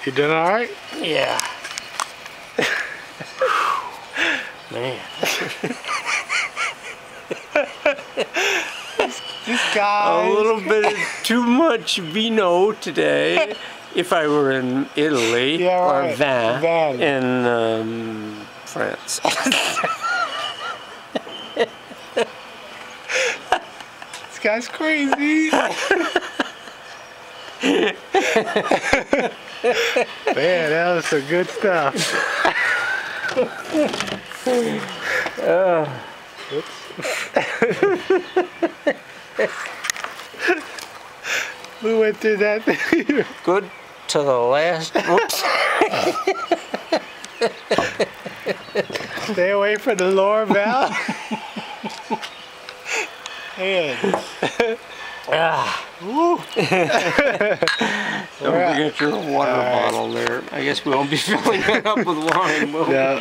You doing all right? Yeah. Man. This guy. A little bit too much vino today. If I were in Italy or vin in France. This guy's crazy. Man, that was some good stuff. We went through that. Good to the last. Whoops. Stay away from the lower valve. Man. Don't forget your water bottle there. I guess we won't be filling it up with wine, will we? No.